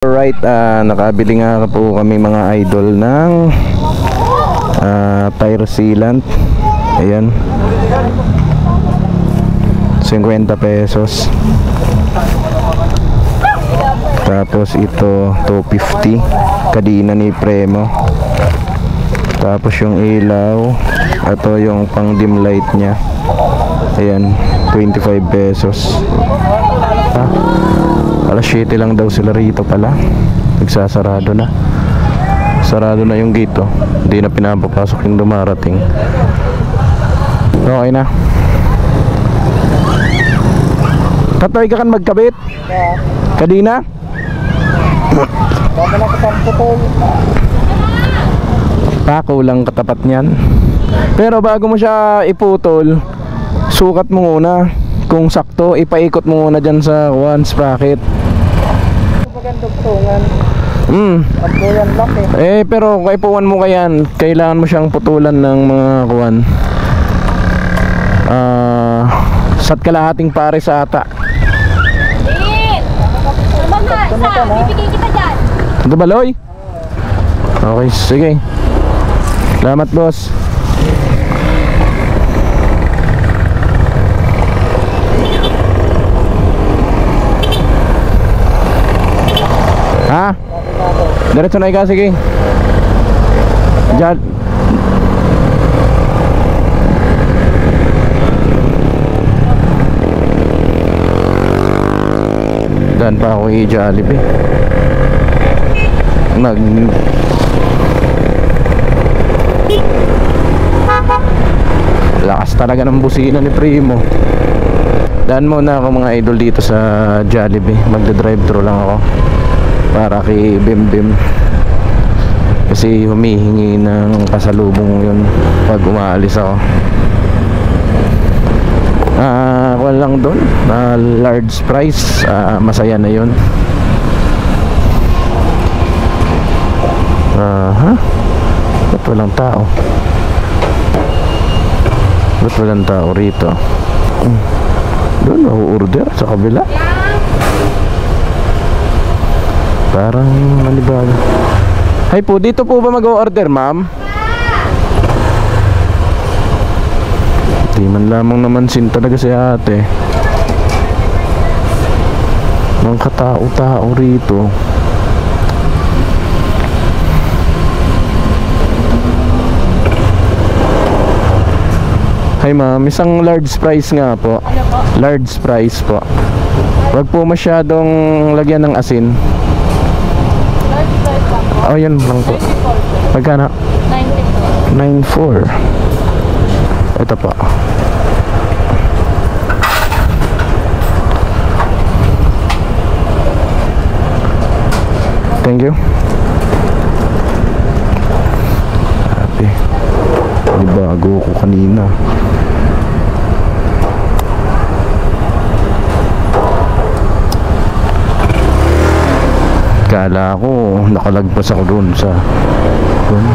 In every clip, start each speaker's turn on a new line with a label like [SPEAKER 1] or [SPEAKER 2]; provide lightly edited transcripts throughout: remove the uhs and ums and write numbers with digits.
[SPEAKER 1] Alright, nakabili nga po kami mga idol ng tire sealant. Ayan, 50 pesos. Tapos ito 250, kadina ni Premo. Tapos yung ilaw, ito yung pang dim light nya. Ayan, 25 pesos. Alas 7 lang daw sila rito pala. Nagsasarado na. Sarado na yung gate, oh. Hindi na pinapapasok yung dumarating. Okay na. Tatoy ka kan magkabit? Kadina? Pako lang katapat niyan. Pero bago mo siya iputol, sukat mo muna. Kung sakto, ipaikot mo muna dyan sa one sprocket.
[SPEAKER 2] Magandugtungan.
[SPEAKER 1] Pagpulan lock pero kaipuan mo kayan, kailangan mo siyang putulan ng mga kuwan. Sat kalahating pare sa ata.
[SPEAKER 3] Bibigay kita dyan.
[SPEAKER 1] Ito baloy? Okay, sige. Salamat boss. Ha? Diretso na ikaw, sige. Diyan. Dan pa ako i-Jollibee. Lakas talaga ng busina ni Primo. Daan muna ako mga idol dito sa Jollibee. Magda-drive-thru lang ako para kay Bim Bim, kasi humihingi ng pasalubong yun pag umaalis ako. Wala lang doon, large price, masaya na yun. Ba't walang tao? Ba't walang tao rito? Doon order sa kabila. Parang manibago. Hay po, dito po ba mag-o-order, ma'am? Di man lamang naman sin talaga si ate. Mga katao-tao rito. Hay ma'am, isang large price nga po.
[SPEAKER 3] Ano po?
[SPEAKER 1] Large price po. Wag po masyadong lagyan ng asin. Oh, yun lang po. Magkano? 9.4. Ito po. Thank you. Happy. Bago ko kanina. Kala ko nakalagpas ako doon sa doon.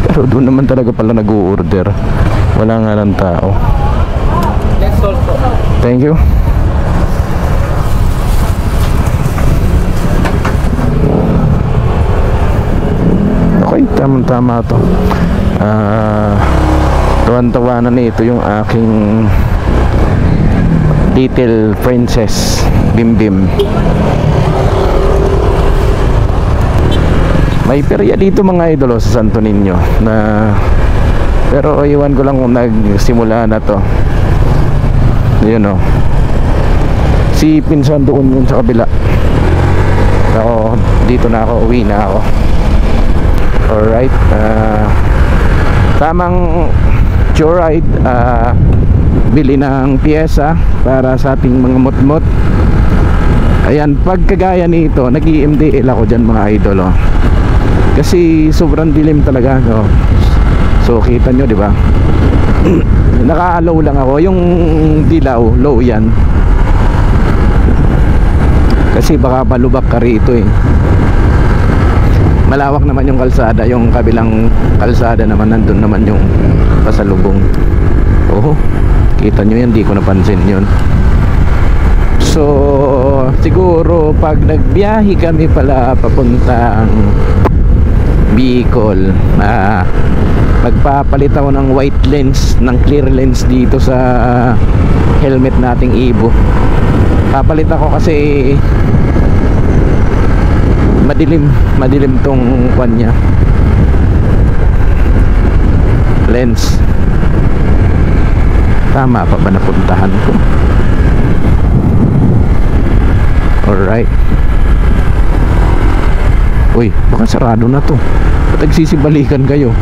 [SPEAKER 1] Pero doon naman talaga pala nag-o-order. Wala nga ng tao. Thank you. Okay, tama to. Tuwan-tawanan nito yung aking little princess Bim Bim. May perya dito mga idolo sa Santo Niño na, pero iwan ko lang kung nagsimula na to. Yun o, si pinsan doon yun sa kabila. Ako dito na ako, uwi na ako. Alright, tamang joyride, bili ng piyesa para sa ating mga motmot. Ayan, pag kagaya nito, nag-i-MDL ako dyan mga idolo. Kasi sobrang dilim talaga, no? So kita nyo, di ba? Naka-low lang ako. Yung dilaw, low yan. Kasi baka palubak ka rito eh. Malawak naman yung kalsada. Yung kabilang kalsada naman, nandun naman yung pasalubong. Oh, kita nyo yan, di ko napansin yun. So siguro pag nagbiyahe kami pala papuntang Bicol, magpapalit ako ng white lens, ng clear lens dito sa helmet nating Evo. Papalit ako kasi madilim tong kwan niya, lens. Tama pa ba napuntahan ko? Alright. Uy, baka sarado na to. Ba't nagsisibalikan kayo?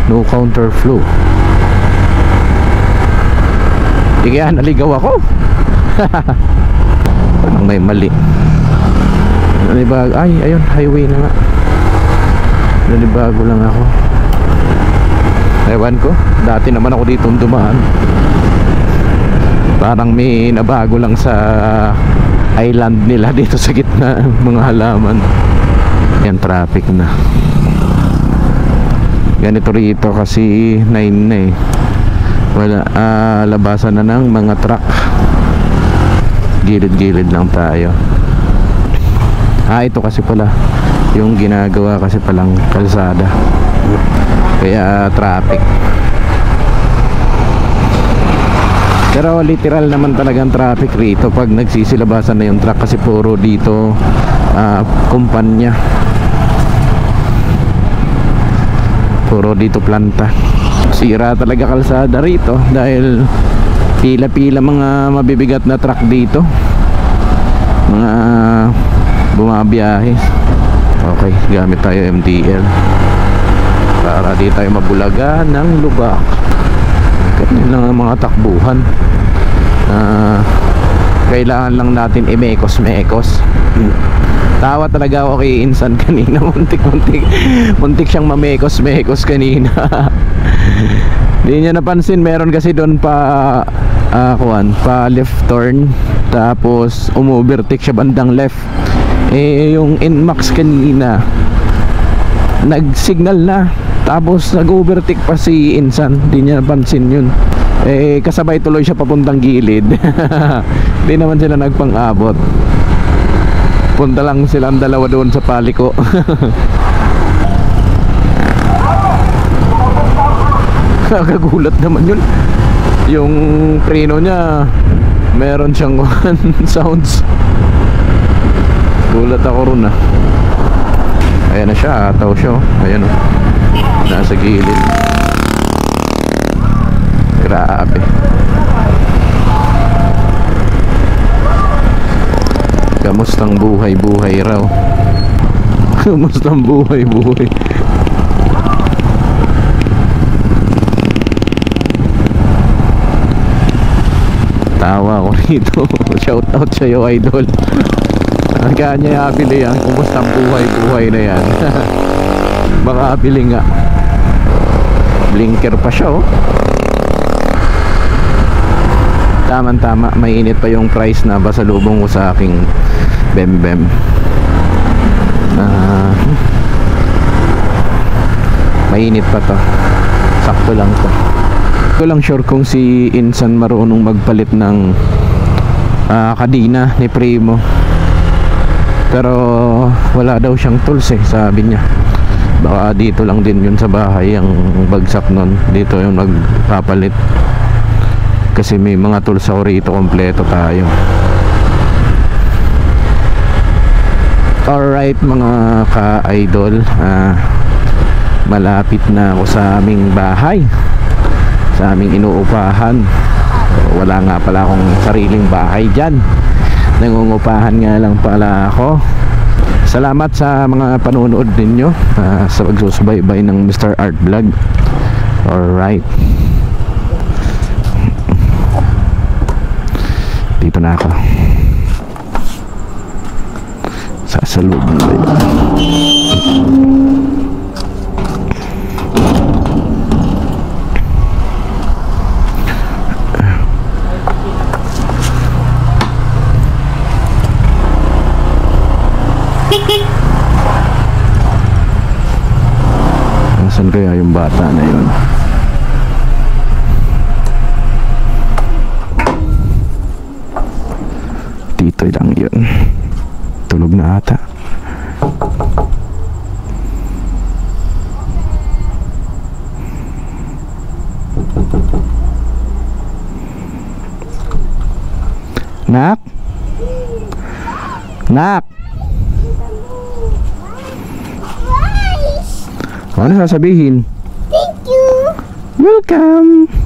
[SPEAKER 1] No counter flow. Di kaya naligaw ako. Parang may mali. Nalibago. Ay, ayun, highway na nga. Nalibago lang ako. Ewan ko, dati naman ako dito dumaan. Parang may nabago lang sa island nila dito sa gitna mga halaman. Yan, traffic na. Ganito rito kasi 9 na eh. Wala, labasan na ng mga truck. Gilid-gilid lang tayo. Ito kasi pala yung ginagawa kasi palang kalsada, kaya traffic. Pero literal naman talagang traffic rito pag nagsisilabasan na yung truck, kasi puro dito kumpanya, puro dito planta. Sira talaga kalsada rito dahil pila-pila mga mabibigat na truck dito, mga bumabiyahe. Okay, gamit tayo MTL para di tayo mabulaga ng lubak. Ganyan lang ang mga takbuhan. Kailangan lang natin i-mekos-mekos. Tawa talaga ako kay Insan kanina. Muntik siyang mamekos-mekos kanina. Hindi niya napansin, meron kasi doon pa pa left turn, tapos umovertake siya bandang left. Yung NMAX kanina nag-signal na, tapos nag-overtake pa si Insan. Hindi niya napansin yun. Kasabay tuloy siya papuntang gilid. Hindi naman sila nagpang-abot. Punta lang silang dalawa doon sa paliko. Kakagulat naman yun. Yung preno niya meron siyang sounds. Gulat ako ron ah. Ayan na siya, ataw siya. Ayan o, nasa gilid. Grabe. Kamustang buhay-buhay raw. Kamustang buhay-buhay. Tawa ko rito. Shout out sa'yo, idol. Kaya niya abili yan. Kumustang buhay-buhay na yan. Baka abili nga. Blinker pa siya oh. Tama-tama, mainit pa yung price na basalubong ko sa aking bem-bem. Mainit pa to. Sakto lang to. Ko lang sure kung si Insan marunong magpalit ng kadina ni Primo. Pero wala daw siyang tools eh, sabi niya. Baka dito lang din yun sa bahay ang bagsak nun. Dito yung magpapalit. Kasi may mga tools ako rito, kompleto tayo. Alright mga ka-idol, malapit na ako sa aming bahay, sa aming inuupahan. Wala nga pala akong sariling bahay dyan. Nangungupahan nga lang pala ako. Salamat sa mga panonood ninyo, sa pagsusubaybay ng Mr. Art Vlog. Alright, dito na ako. Sasalubong ba yun? Nasaan kaya yung bata na yun? Okay lang yun. Tulog na ata. Nak? Nak? Ano sasabihin?
[SPEAKER 3] Thank you.
[SPEAKER 1] Welcome!